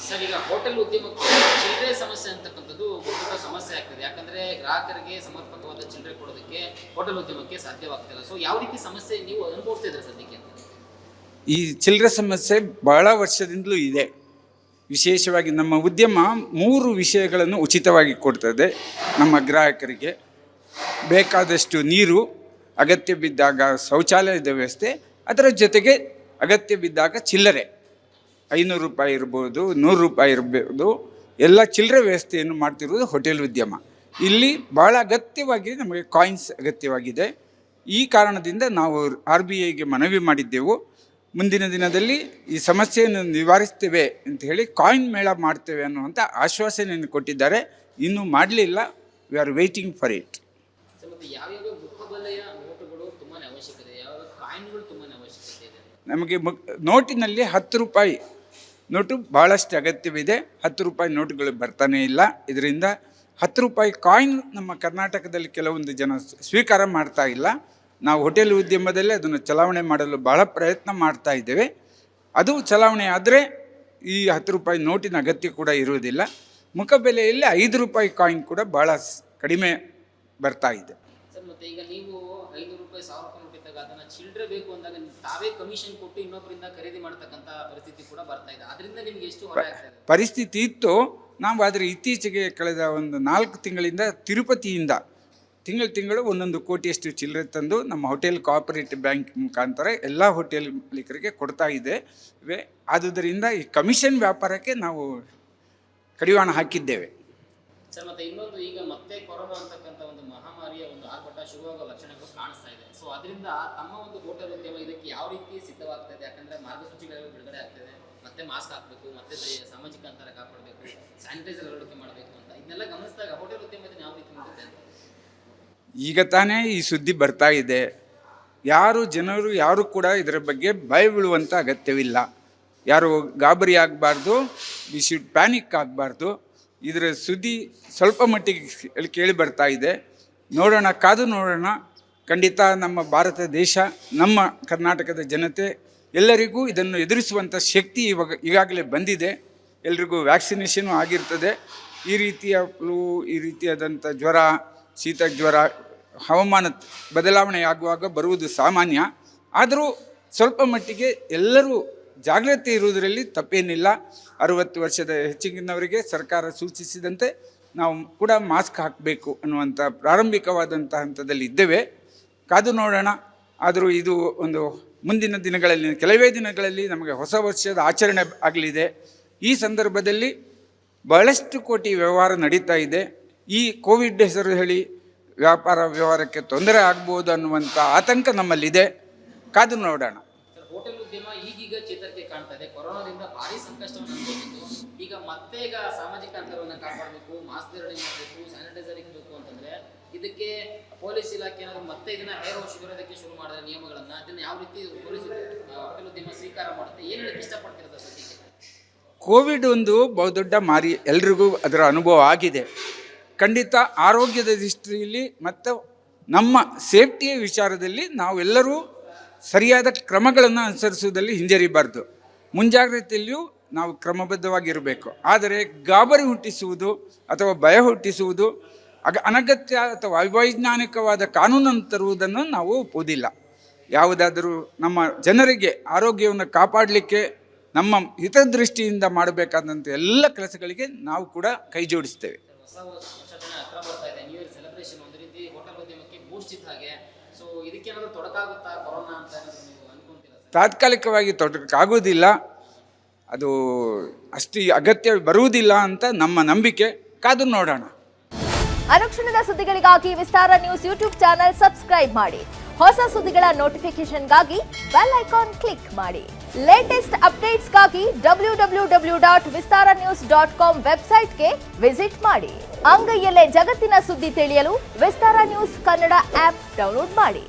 Sir, ಈಗ hotel ಉದ್ಯಮಕ್ಕೆ ಚಿಲ್ಲರೆ ಸಮಸ್ಯೆ ಅಂತಕ್ಕಂಥದ್ದು ದೊಡ್ಡ ಸಮಸ್ಯೆ ಆಗ್ತದೆ. ಯಾಕಂದ್ರೆ ಗ್ರಾಹಕರಿಗೆ ಸಮರ್ಪಕವಾದ ಚಿಲ್ಲರೆ ಕೊಡೋದಕ್ಕೆ ಹೋಟೆಲ್ ಉದ್ಯಮಕ್ಕೆ ಸಾಧ್ಯವಾಗ್ತಿಲ್ಲ. ಸೊ ಯಾವ ರೀತಿ ಸಮಸ್ಯೆ ನೀವು ಅನುಭವಿಸ್ತಿದ್ರೆ ಸದ್ಯಕ್ಕೆ ಅಂತ? ಈ ಚಿಲ್ಲರೆ ಸಮಸ್ಯೆ ಬಹಳ ವರ್ಷದಿಂದಲೂ ಇದೆ. ವಿಶೇಷವಾಗಿ ನಮ್ಮ ಉದ್ಯಮ 3 ವಿಷಯಗಳನ್ನು ಉಚಿತವಾಗಿ ಕೊಡ್ತದೆ ನಮ್ಮ ಗ್ರಾಹಕರಿಗೆ. ಬೇಕಾದಷ್ಟು ನೀರು, ಅಗತ್ಯ ಬಿದ್ದಾಗ ಶೌಚಾಲಯದ ವ್ಯವಸ್ಥೆ, ಅದರ ಜೊತೆಗೆ ಅಗತ್ಯ ಬಿದ್ದಾಗ ಚಿಲ್ಲರೆ 500 ರೂಪಾಯಿ ಇರ್ಬೋದು, 100 ರೂಪಾಯಿ ಇರ್ಬೋದು, ಎಲ್ಲ ಚಿಲ್ಲರೆ ವ್ಯವಸ್ಥೆಯನ್ನು ಮಾಡ್ತಿರೋದು ಹೋಟೆಲ್ ಉದ್ಯಮ. ಇಲ್ಲಿ ಭಾಳ ಅಗತ್ಯವಾಗಿ ನಮಗೆ ಕಾಯಿನ್ಸ್ ಅಗತ್ಯವಾಗಿದೆ. ಈ ಕಾರಣದಿಂದ ನಾವು RBIಗೆ ಮನವಿ ಮಾಡಿದ್ದೆವು. ಮುಂದಿನ ದಿನದಲ್ಲಿ ಈ ಸಮಸ್ಯೆಯನ್ನು ನಿವಾರಿಸ್ತೇವೆ ಅಂತ ಹೇಳಿ ಕಾಯಿನ್ ಮೇಳ ಮಾಡ್ತೇವೆ ಅನ್ನುವಂಥ ಆಶ್ವಾಸನೆಯನ್ನು ಕೊಟ್ಟಿದ್ದಾರೆ. ಇನ್ನೂ ಮಾಡಲಿಲ್ಲ. We are waiting for it. ನಮಗೆ ನೋಟಿನಲ್ಲಿ 10 ರೂಪಾಯಿ ನೋಟು ಭಾಳಷ್ಟು ಅಗತ್ಯವಿದೆ. 10 ರೂಪಾಯಿ ನೋಟುಗಳು ಬರ್ತಾನೇ ಇಲ್ಲ. ಇದರಿಂದ 10 ರೂಪಾಯಿ ಕಾಯಿನ್ ನಮ್ಮ ಕರ್ನಾಟಕದಲ್ಲಿ ಕೆಲವೊಂದು ಜನ ಸ್ವೀಕಾರ ಮಾಡ್ತಾ ಇಲ್ಲ. ನಾವು ಹೋಟೆಲ್ ಉದ್ಯಮದಲ್ಲಿ ಅದನ್ನು ಚಲಾವಣೆ ಮಾಡಲು ಭಾಳ ಪ್ರಯತ್ನ ಮಾಡ್ತಾ ಇದ್ದೇವೆ. ಅದು ಚಲಾವಣೆ ಆದರೆ ಈ 10 ರೂಪಾಯಿ ನೋಟಿನ ಅಗತ್ಯ ಕೂಡ ಇರುವುದಿಲ್ಲ. ಮುಖಬೆಲೆಯಲ್ಲಿ 5 ರೂಪಾಯಿ ಕಾಯಿನ್ ಕೂಡ ಭಾಳ ಕಡಿಮೆ ಬರ್ತಾ ಇದೆ. ಸರ್, ಮತ್ತೆ ಈಗ ನೀವು 500 ರೂಪಾಯಿ 1000 ರೂಪಾಯಿ ನೋಟಿದ್ದಾಗ ಅದನ್ನು ಚಿಲ್ಲರೆ ಬೇಕು ಅಂದಾಗ ತಾವೇ ಕಮಿಷನ್ ಕೊಟ್ಟು ಇನ್ನೊಬ್ಬರಿಂದ ಖರೀದಿ ಮಾಡ್ತಕ್ಕಂಥ ಪರಿಸ್ಥಿತಿ ಕೂಡ ಬರ್ತಾ ಇದೆ. ಅದರಿಂದ ನಿಮಗೆ ಎಷ್ಟು ಹೊರೆ ಆಗ್ತಾ ಇದೆ? ಪರಿಸ್ಥಿತಿ ಇತ್ತು. ನಾವು ಆದರೆ ಇತ್ತೀಚೆಗೆ ಕಳೆದ ಒಂದು 4 ತಿಂಗಳಿಂದ ತಿರುಪತಿಯಿಂದ ತಿಂಗಳು 1 ಕೋಟಿಯಷ್ಟು ಚಿಲ್ಲರೆ ತಂದು ನಮ್ಮ ಹೋಟೆಲ್ ಕೋಆಪರೇಟಿವ್ ಬ್ಯಾಂಕ್ ಮುಖಾಂತರ ಎಲ್ಲ ಹೋಟೆಲ್ ಮಾಲೀಕರಿಗೆ ಕೊಡ್ತಾ ಇದ್ದೇವೆ. ಆದುದರಿಂದ ಈ ಕಮಿಷನ್ ವ್ಯಾಪಾರಕ್ಕೆ ನಾವು ಕಡಿವಾಣ ಹಾಕಿದ್ದೇವೆ. ಸರ್, ಮತ್ತೆ ಇನ್ನೊಂದು, ಈಗ ಮತ್ತೆ ಕೊರೋನಾ ಅಂತಕ್ಕಂಥ ಒಂದು ಮಹಾಮಾರಿಯ ಒಂದು ಆರ್ಭಟ ಶುರುವಾಗುವ ಲಕ್ಷಣಗಳು ಕಾಣಿಸ್ತಾ ಇದೆ. ಸೊ ಅದರಿಂದ ತಮ್ಮ ಒಂದು ಹೋಟೆಲ್ ಉದ್ಯಮ ಇದಕ್ಕೆ ಯಾವ ರೀತಿ ಸಿದ್ಧವಾಗ್ತಾ ಇದೆ? ಯಾಕಂದ್ರೆ ಮಾರ್ಗಸೂಚಿಗಳು ಬಿಡುಗಡೆ ಆಗ್ತದೆ, ಮತ್ತೆ ಮಾಸ್ಕ್ ಹಾಕಬೇಕು, ಮತ್ತೆ ಸಾಮಾಜಿಕ ಅಂತರ ಕಾಪಾಡಬೇಕು, ಸ್ಯಾನಿಟೈಸರ್ ಅಳವಡಿಕೆ ಮಾಡಬೇಕು ಅಂತ ಇದನ್ನೆಲ್ಲ ಗಮನಿಸಿದಾಗ ಹೋಟೆಲ್ ಉದ್ಯಮದ ಯಾವ ರೀತಿ ಮಾಡುತ್ತೆ ಅಂತ? ಈಗ ತಾನೇ ಈ ಸುದ್ದಿ ಬರ್ತಾ ಇದೆ. ಜನರು ಯಾರು ಕೂಡ ಇದರ ಬಗ್ಗೆ ಭಯ ಬೀಳುವಂಥ ಅಗತ್ಯವಿಲ್ಲ. ಯಾರು ಗಾಬರಿ ಆಗಬಾರ್ದು, ವಿ ಶುಡ್ ಪ್ಯಾನಿಕ್ ಆಗಬಾರ್ದು. ಇದರ ಸುದ್ದಿ ಸ್ವಲ್ಪ ಮಟ್ಟಿಗೆ ಕೇಳಿ ಬರ್ತಾ ಇದೆ. ನೋಡೋಣ, ಕಾದು ನೋಡೋಣ. ಖಂಡಿತ ನಮ್ಮ ಭಾರತ ದೇಶ, ನಮ್ಮ ಕರ್ನಾಟಕದ ಜನತೆ ಎಲ್ಲರಿಗೂ ಇದನ್ನು ಎದುರಿಸುವಂಥ ಶಕ್ತಿ ಈಗಾಗಲೇ ಬಂದಿದೆ. ಎಲ್ರಿಗೂ ವ್ಯಾಕ್ಸಿನೇಷನು ಆಗಿರ್ತದೆ. ಈ ರೀತಿಯ ಫ್ಲೂ, ಈ ರೀತಿಯಾದಂಥ ಜ್ವರ, ಶೀತ ಜ್ವರ, ಹವಾಮಾನ ಬದಲಾವಣೆ ಆಗುವಾಗ ಬರುವುದು ಸಾಮಾನ್ಯ. ಆದರೂ ಸ್ವಲ್ಪ ಮಟ್ಟಿಗೆ ಎಲ್ಲರೂ ಜಾಗ್ರತೆ ಇರುವುದರಲ್ಲಿ ತಪ್ಪೇನಿಲ್ಲ. 60 ವರ್ಷದ ಹೆಚ್ಚಿನವರಿಗೆ ಸರ್ಕಾರ ಸೂಚಿಸಿದಂತೆ ನಾವು ಕೂಡ ಮಾಸ್ಕ್ ಹಾಕಬೇಕು ಅನ್ನುವಂಥ ಪ್ರಾರಂಭಿಕವಾದಂಥ ಹಂತದಲ್ಲಿ ಇದ್ದೇವೆ. ಕಾದು ನೋಡೋಣ. ಆದರೂ ಇದು ಒಂದು ಮುಂದಿನ ದಿನಗಳಲ್ಲಿ, ಕೆಲವೇ ದಿನಗಳಲ್ಲಿ ನಮಗೆ ಹೊಸ ವರ್ಷದ ಆಚರಣೆ ಆಗಲಿದೆ. ಈ ಸಂದರ್ಭದಲ್ಲಿ ಬಹಳಷ್ಟು ಕೋಟಿ ವ್ಯವಹಾರ ನಡೀತಾ ಇದೆ. ಈ ಕೋವಿಡ್ ಹೆಸರು ಹೇಳಿ ವ್ಯವಹಾರಕ್ಕೆ ತೊಂದರೆ ಆಗ್ಬೋದು ಅನ್ನುವಂಥ ಆತಂಕ ನಮ್ಮಲ್ಲಿದೆ. ಕಾದು ನೋಡೋಣ. ಹೋಟೆಲ್ ಉದ್ಯಮ ಈಗೀಗ ಚೇತರಿಕೆ ಕಾಣ್ತಾ ಇದೆ. ಕೊರೋನಾದಿಂದ ಭಾರಿ ಸಂಕಷ್ಟವನ್ನು ಅನುಭವಿಸಿದ್ದು, ಈಗ ಮತ್ತೆ ಸಾಮಾಜಿಕ ಅಂತರವನ್ನು ಕಾಪಾಡಬೇಕು, ಮಾಸ್ಕ್ ಧರಣೆ ಮಾಡಬೇಕು, ಸ್ಯಾನಿಟೈಸರ್ ಇರಬೇಕು ಅಂತಂದ್ರೆ ಇದಕ್ಕೆ ಪೊಲೀಸ್ ಇಲಾಖೆ ಏನಾದರೂ ಮತ್ತೆ ಇದನ್ನ ಹೇರೋ ಶಿಬಿರೋದಕ್ಕೆ ಶುರು ಮಾಡಿದ ನಿಯಮಗಳನ್ನ ಅದನ್ನ ಯಾವ ರೀತಿ ಪೊಲೀಸ್ ಹೋಟೆಲ್ ಉದ್ಯಮ ಸ್ವೀಕಾರ ಮಾಡುತ್ತೆ? ಏನು ಹೇಳಕ್ಕೆ ಇಷ್ಟಪಡ್ತಿರೋದು ಸದ್ಯಕ್ಕೆ? ಕೋವಿಡ್ ಒಂದು ಬಹುದೊಡ್ಡ ಮಾರಿ, ಎಲ್ರಿಗೂ ಅದರ ಅನುಭವ ಆಗಿದೆ. ಖಂಡಿತ ಆರೋಗ್ಯದ ದೃಷ್ಟಿಯಲ್ಲಿ ಮತ್ತು ನಮ್ಮ ಸೇಫ್ಟಿಯ ವಿಚಾರದಲ್ಲಿ ನಾವೆಲ್ಲರೂ ಸರಿಯಾದ ಕ್ರಮಗಳನ್ನು ಅನುಸರಿಸುವುದರಲ್ಲಿ ಹಿಂಜರಿಬಾರ್ದು. ಮುಂಜಾಗ್ರತೆಯಲ್ಲಿಯೂ ನಾವು ಕ್ರಮಬದ್ಧವಾಗಿರಬೇಕು. ಆದರೆ ಗಾಬರಿ ಹುಟ್ಟಿಸುವುದು ಅಥವಾ ಭಯ ಹುಟ್ಟಿಸುವುದು, ಅನಗತ್ಯ ಅಥವಾ ಅವೈಜ್ಞಾನಿಕವಾದ ಕಾನೂನನ್ನು ತರುವುದನ್ನು ನಾವು ಒಪ್ಪುವುದಿಲ್ಲ. ಯಾವುದಾದರೂ ನಮ್ಮ ಜನರಿಗೆ ಆರೋಗ್ಯವನ್ನು ಕಾಪಾಡಲಿಕ್ಕೆ ನಮ್ಮ ಹಿತದೃಷ್ಟಿಯಿಂದ ಮಾಡಬೇಕಾದಂಥ ಎಲ್ಲ ಕೆಲಸಗಳಿಗೆ ನಾವು ಕೂಡ ಕೈ ಜೋಡಿಸ್ತೇವೆ. ತಾತ್ಕಾಲಿಕವಾಗಿ ತೊಡಕಾಗುವುದಿಲ್ಲ, ಅದು ಅಷ್ಟು ಅಗತ್ಯ ಬರುವುದಿಲ್ಲ ಅಂತ ನಮ್ಮ ನಂಬಿಕೆ. ಕಾದು ನೋಡೋಣ. ಅನುಕ್ಷಣದ ಸುದ್ದಿಗಳಿಗಾಗಿ ವಿಸ್ತಾರ ನ್ಯೂಸ್ ಯೂಟ್ಯೂಬ್ ಚಾನೆಲ್ ಸಬ್ಸ್ಕ್ರೈಬ್ ಮಾಡಿ. ಹೊಸ ಸುದ್ದಿಗಳ ನೋಟಿಫಿಕೇಶನ್ಗಾಗಿ ಬೆಲ್ ಐಕಾನ್ ಕ್ಲಿಕ್ ಮಾಡಿ. ಲೇಟೆಸ್ಟ್ ಅಪ್ಡೇಟ್ಸ್ಗಾಗಿ www.vistaranews.com ವೆಬ್ಸೈಟ್ಗೆ ವಿಸಿಟ್ ಮಾಡಿ. ಅಂಗೈಯಲ್ಲೇ ಜಗತ್ತಿನ ಸುದ್ದಿ ತಿಳಿಯಲು ವಿಸ್ತಾರ ನ್ಯೂಸ್ ಕನ್ನಡ ಆಪ್ ಡೌನ್ಲೋಡ್ ಮಾಡಿ.